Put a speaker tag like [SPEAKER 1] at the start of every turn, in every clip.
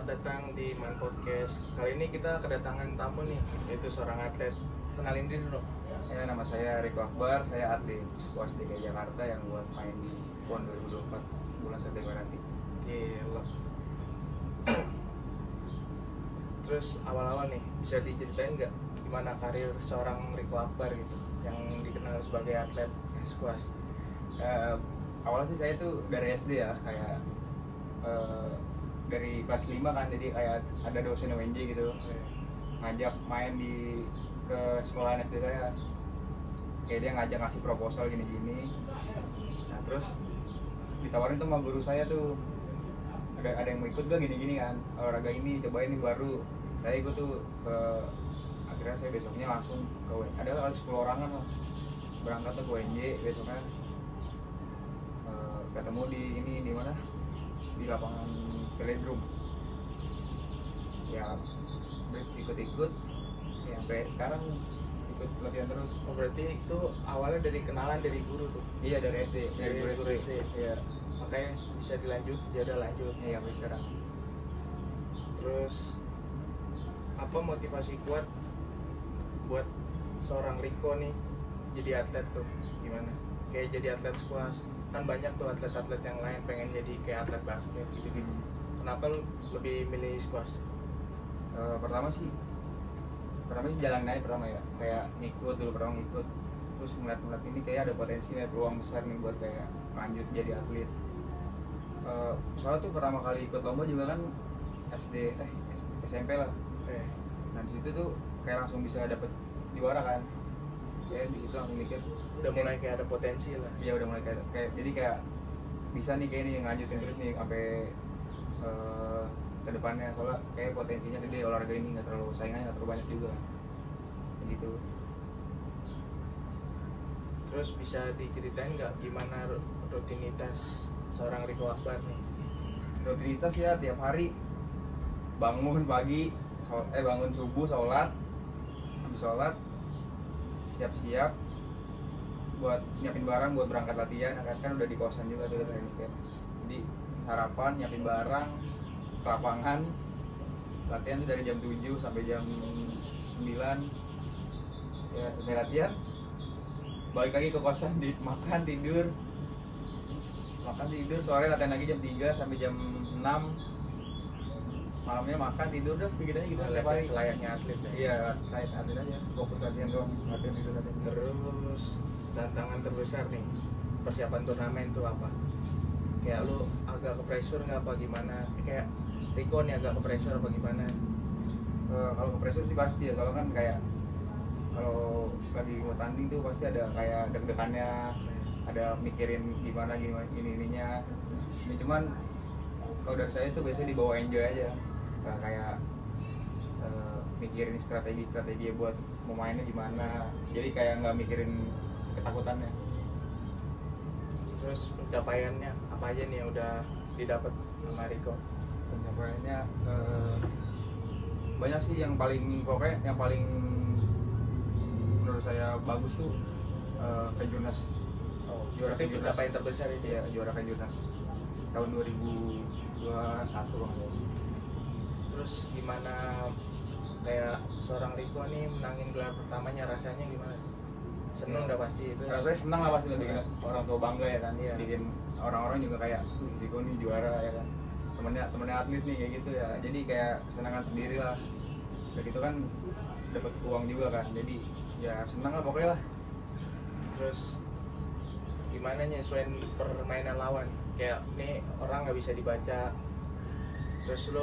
[SPEAKER 1] datang di Man Podcast. Kali ini kita kedatangan tamu nih, yaitu seorang atlet. Kenalin diri dong.
[SPEAKER 2] Ya, nama saya Riko Akbar, saya atlet skuas DKI Jakarta yang buat main di PON 2024 bulan September nanti.
[SPEAKER 1] Gila. Terus awal-awal nih, bisa diceritain nggak gimana karir seorang Riko Akbar gitu, yang dikenal sebagai atlet skuas?
[SPEAKER 2] Awalnya sih saya tuh dari SD ya, kayak dari kelas 5 kan, jadi kayak ada dosen UNJ gitu ngajak main ke sekolahan SD saya. Kayak dia ngajak ngasih proposal gini-gini. Nah terus ditawarin tuh sama guru saya tuh, ada yang mau ikut gak gini-gini kan, olahraga ini cobain ini baru. Saya ikut tuh akhirnya saya besoknya langsung ke ada kali 10 orangan lah, berangkat tuh ke UNJ. Besoknya ketemu di mana, di lapangan velodrome ya, ikut ya sampai sekarang ikut latihan terus.
[SPEAKER 1] Oh, berarti itu awalnya dari kenalan dari guru tuh?
[SPEAKER 2] Iya, dari SD,
[SPEAKER 1] dari guru SD.
[SPEAKER 2] Iya,
[SPEAKER 1] Makanya bisa dilanjut, ya udah lanjut.
[SPEAKER 2] iya sampai sekarang.
[SPEAKER 1] Terus apa motivasi kuat buat seorang Riko nih jadi atlet tuh? Gimana? Kayak jadi atlet skuas, kan banyak tuh atlet-atlet yang lain pengen jadi kayak atlet basket gitu-gitu. Kenapa lu lebih milih skuas?
[SPEAKER 2] Pertama sih jalan naik pertama ya, kayak pertama ngikut, terus ngeliat ini kayak ada potensi, ada peluang besar nih buat kayak lanjut jadi atlet. Soalnya tuh pertama kali ikut lomba juga kan SMP lah. Nah di situ tuh kayak langsung bisa dapet juara kan, kayak di situ langsung mikir
[SPEAKER 1] Udah mulai kayak ada potensi lah.
[SPEAKER 2] Iya, udah mulai kayak jadi kayak bisa nih kayak ini lanjutin terus nih sampai ke depannya, soalnya kayak potensinya gede, olahraga ini saingannya nggak terlalu banyak juga gitu.
[SPEAKER 1] Terus bisa diceritain nggak gimana rutinitas seorang Riko Akbar nih?
[SPEAKER 2] Rutinitas ya tiap hari bangun pagi, bangun subuh, sholat, habis sholat siap-siap buat nyiapin barang buat berangkat latihan. Kan udah di kosan juga tuh training camp, jadi sarapan, nyiapin barang, ke lapangan, latihan tuh dari jam 7 sampai jam 9 ya. Selesai latihan balik lagi ke kosan, makan tidur, sore latihan lagi jam 3 sampai jam 6, malamnya makan tidur, udah begitu aja gitu tiap hari.
[SPEAKER 1] Selayaknya atlet ya?
[SPEAKER 2] Iya, kayak atlet aja, fokus latihan doang, latihan tidur.
[SPEAKER 1] Terus tantangan terbesar nih persiapan turnamen tuh apa? Kayak lu agak ke pressure nggak apa gimana? Kayak Riko nih agak ke pressure apa gimana?
[SPEAKER 2] Kalau ke pressure sih pasti ya, kalau kan kayak kalau lagi mau tanding tuh pasti ada kayak deg-degannya, ada mikirin gimana ininya. Ini cuman kalau dari saya tuh biasanya dibawa enjoy aja, nggak kayak mikirin strategi buat mau mainnya gimana, jadi kayak nggak mikirin ketakutannya.
[SPEAKER 1] Terus pencapaiannya apa aja nih yang udah didapat sama Riko?
[SPEAKER 2] Pencapaiannya banyak sih, yang paling menurut saya bagus tuh Kejurnas.
[SPEAKER 1] Juara pencapaian terbesar itu
[SPEAKER 2] ya, juara Kejurnas tahun 2021 bang.
[SPEAKER 1] Terus gimana kayak seorang Riko nih menangin gelar pertamanya, rasanya gimana? Seneng udah pasti. Terus
[SPEAKER 2] rasanya senang lah pasti, bikin orang tua bangga ya kan.
[SPEAKER 1] Iya.
[SPEAKER 2] Bikin orang-orang juga kayak Riko nih juara ya kan, temennya atlet nih kayak gitu ya, jadi kayak kesenangan sendiri lah. Udah gitu kan dapat uang juga kan, jadi ya senang lah pokoknya lah.
[SPEAKER 1] Terus gimana nyesuaiin permainan lawan? Kayak nih orang nggak bisa dibaca. Terus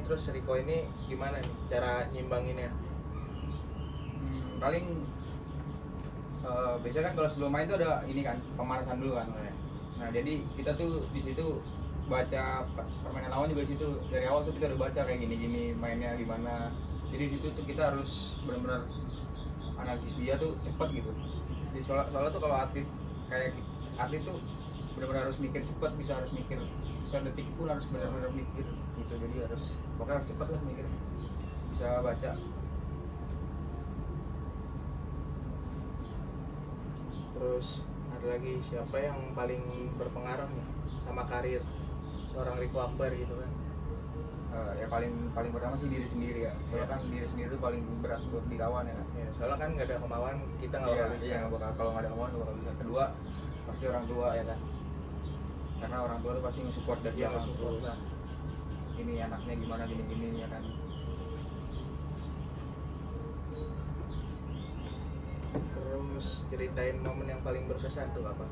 [SPEAKER 1] terus Riko ini gimana nih cara nyimbanginnya?
[SPEAKER 2] Paling biasanya kan kalau sebelum main tuh ada ini kan, pemanasan dulu kan. Nah jadi kita tuh di situ baca permainan lawan juga di situ, dari awal tuh kita udah baca kayak gini mainnya gimana. Jadi di situ tuh kita harus benar-benar analisis dia tuh cepat gitu. Jadi soalnya tuh kalau atlet tuh benar-benar harus mikir cepat, harus mikir sedetik pun harus benar-benar mikir gitu. Jadi pokoknya harus cepat lah mikir, bisa baca.
[SPEAKER 1] Terus ada lagi siapa yang paling berpengaruh nih sama karir seorang Riko Akbar gitu kan?
[SPEAKER 2] Ya paling pertama sih diri sendiri ya. Soalnya kan diri sendiri itu paling berat buat dilawan ya kan.
[SPEAKER 1] Ya, soalnya kan nggak ada kemauan kita nggak bakal bisa.
[SPEAKER 2] Iya, nggak bakal, kalau nggak ada kemauan nggak bakal bisa. Kedua pasti orang tua ya kan, karena orang tua tuh pasti nge-support dari
[SPEAKER 1] Iya,
[SPEAKER 2] belakang
[SPEAKER 1] nge-support
[SPEAKER 2] terus.
[SPEAKER 1] lah.
[SPEAKER 2] Ini anaknya gimana gini ya kan.
[SPEAKER 1] Terus ceritain momen yang paling berkesan tuh apa?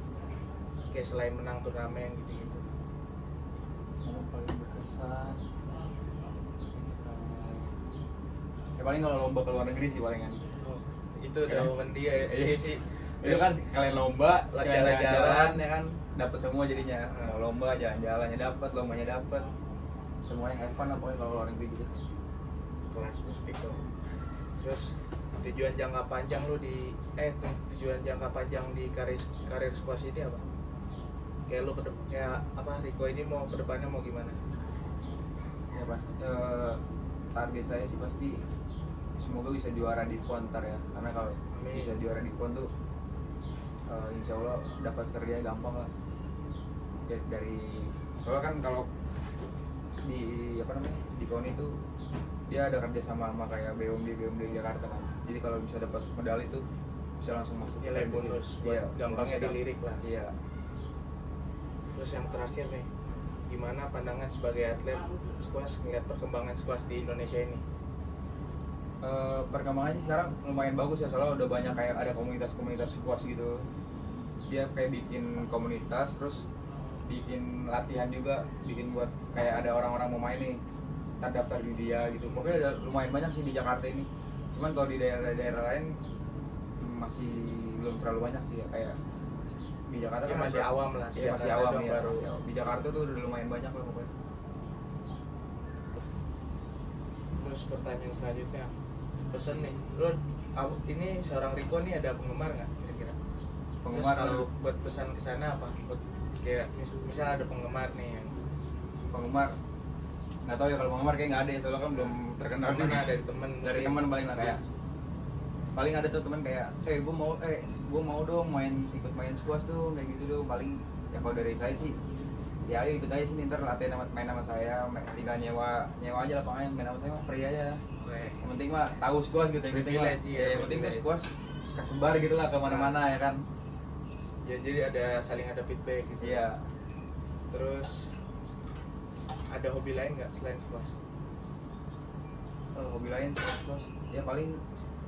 [SPEAKER 1] Kayak selain menang turnamen gitu-gitu.
[SPEAKER 2] Momen paling berkesan. Ya paling kalau lomba ke luar negeri sih palingan.
[SPEAKER 1] Oh, itu udah momen dia ya. Iya sih.
[SPEAKER 2] Itu kan kalian lomba, sekalian
[SPEAKER 1] Jalan-jalan.
[SPEAKER 2] jalan ya kan, dapat semua jadinya.
[SPEAKER 1] Hmm.
[SPEAKER 2] Mau lomba, jalan-jalannya dapat, lombanya dapat. Semuanya have fun lah pokoknya kalau luar negeri gitu.
[SPEAKER 1] Kelas pasti kok. Terus tujuan jangka panjang lu di tujuan jangka panjang di karir squash ini apa? Kayak lu kayak apa, Rico ini mau kedepannya mau gimana?
[SPEAKER 2] Ya pasti target saya sih pasti semoga bisa juara di PON ntar ya, karena kalau
[SPEAKER 1] Amin.
[SPEAKER 2] bisa juara di PON tuh insya Allah dapat kerja gampang lah. Dari soalnya kan kalau di apa namanya di PON itu dia ada kerja sama kayak BUMD Jakarta kan, jadi kalau bisa dapat medali tuh bisa langsung masuk
[SPEAKER 1] Nilai
[SPEAKER 2] ke
[SPEAKER 1] bonus
[SPEAKER 2] situ.
[SPEAKER 1] buat
[SPEAKER 2] Iya,
[SPEAKER 1] gampangnya
[SPEAKER 2] bonusnya
[SPEAKER 1] dilirik lah.
[SPEAKER 2] Iya.
[SPEAKER 1] Terus yang terakhir nih, gimana pandangan sebagai atlet squash ngeliat perkembangan squash di Indonesia ini?
[SPEAKER 2] Perkembangannya sekarang lumayan bagus ya, soalnya udah banyak kayak ada komunitas squash gitu. Dia kayak bikin komunitas, terus bikin latihan juga, bikin buat kayak ada orang-orang mau main nih, terdaftar di dia gitu. Pokoknya udah lumayan banyak sih di Jakarta ini. Cuman kalau di daerah-daerah lain masih belum terlalu banyak sih ya, kayak di Jakarta
[SPEAKER 1] Ya,
[SPEAKER 2] kan
[SPEAKER 1] masih awam lah. Di
[SPEAKER 2] Iya, masih
[SPEAKER 1] Jakarta
[SPEAKER 2] awam
[SPEAKER 1] doang
[SPEAKER 2] ya.
[SPEAKER 1] baru.
[SPEAKER 2] Masih awam. Di Jakarta tuh udah lumayan banyak lah pokoknya.
[SPEAKER 1] Terus pertanyaan selanjutnya, pesen nih, lo ini seorang Rico nih ada penggemar nggak kira-kira?
[SPEAKER 2] Penggemar
[SPEAKER 1] Terus kalau buat pesan ke sana apa? Buat kayak misal ada penggemar nih yang
[SPEAKER 2] penggemar nggak tahu ya, kalau penggemar kayak nggak ada ya, soalnya kan belum terkenal
[SPEAKER 1] temen
[SPEAKER 2] juga.
[SPEAKER 1] dari temen
[SPEAKER 2] Dari teman paling lah, kayak paling ada tuh teman kayak gue mau dong ikut main squash dong kayak gitu dong. Paling ya kalau dari saya sih ya ayo ikut aja sih, ntar latihan main sama saya, tinggal nyewa aja lapangan, main sama saya mah free aja.
[SPEAKER 1] Kayak
[SPEAKER 2] Yang penting mah tahu squash gitu, yang penting mah
[SPEAKER 1] Privilege, iya,
[SPEAKER 2] yang penting tuh
[SPEAKER 1] privilege.
[SPEAKER 2] squash kesebar gitu lah kemana-mana ya kan.
[SPEAKER 1] ya jadi saling ada feedback gitu.
[SPEAKER 2] Iya.
[SPEAKER 1] Terus ada hobi lain nggak selain squash?
[SPEAKER 2] Kalau hobi lain squash ya paling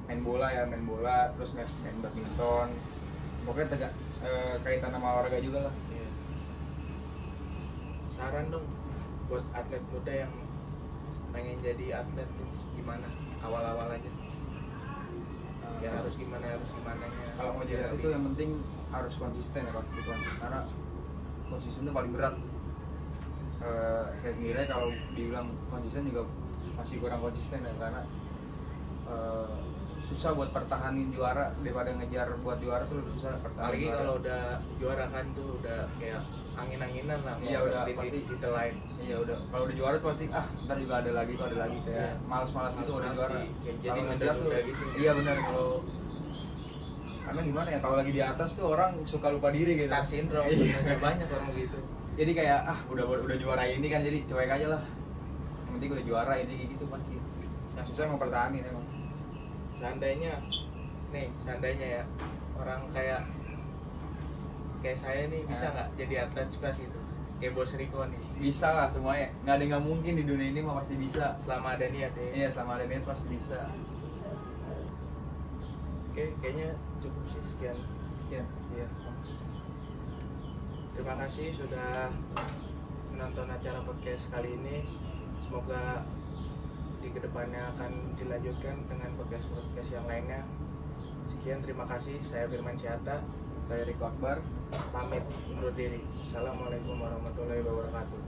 [SPEAKER 2] main bola, terus main badminton, pokoknya kaitan sama olahraga juga lah.
[SPEAKER 1] Iya. Saran dong buat atlet muda yang pengen jadi atlet tuh gimana? Awal-awal aja. Ya harus gimana nya.
[SPEAKER 2] Kalau mau jadi atlet itu yang penting harus konsisten ya, karena konsisten itu paling berat. Saya sendiri kalau dibilang konsisten juga masih kurang konsisten ya, karena susah buat pertahanin juara, daripada ngejar buat juara tuh lebih susah pertahanin.
[SPEAKER 1] Apalagi
[SPEAKER 2] juara.
[SPEAKER 1] kalau udah juara kan tuh udah kayak angin-anginan lah.
[SPEAKER 2] Iya,
[SPEAKER 1] mau
[SPEAKER 2] udah
[SPEAKER 1] dapetin
[SPEAKER 2] pasti.
[SPEAKER 1] titel lain.
[SPEAKER 2] Iya udah, kalau udah juara tuh pasti ntar juga ada lagi kayak
[SPEAKER 1] Iya.
[SPEAKER 2] malas-malas gitu udah
[SPEAKER 1] Malas-malas
[SPEAKER 2] juara.
[SPEAKER 1] kayak jadi
[SPEAKER 2] Kalau ngejar tuh
[SPEAKER 1] nunda-nunda gitu.
[SPEAKER 2] iya benar, kalau karena gimana ya, kalau lagi di atas tuh orang suka lupa diri gitu.
[SPEAKER 1] Star syndrome
[SPEAKER 2] Iya.
[SPEAKER 1] sebenarnya banyak orang begitu.
[SPEAKER 2] Jadi kayak udah juara ini kan, jadi cuek aja lah. Yang penting udah juara ini kayak gitu pasti. Yang susah emang pertahanin emang.
[SPEAKER 1] Seandainya ya orang kayak saya nih bisa nggak jadi atlet squash itu? Kayak Bos Rico nih.
[SPEAKER 2] Bisa lah semuanya, nggak ada yang nggak mungkin di dunia ini mah pasti bisa.
[SPEAKER 1] Selama ada niat ya.
[SPEAKER 2] Iya, selama ada niat pasti bisa.
[SPEAKER 1] Oke, kayaknya cukup sih sekian.
[SPEAKER 2] Iya.
[SPEAKER 1] Iya. Terima kasih sudah menonton acara podcast kali ini. Semoga di kedepannya akan dilanjutkan dengan podcast yang lainnya. Sekian, terima kasih. Saya Firman Syahata.
[SPEAKER 2] Saya Rico Akbar.
[SPEAKER 1] Pamit undur diri. Assalamualaikum warahmatullahi wabarakatuh.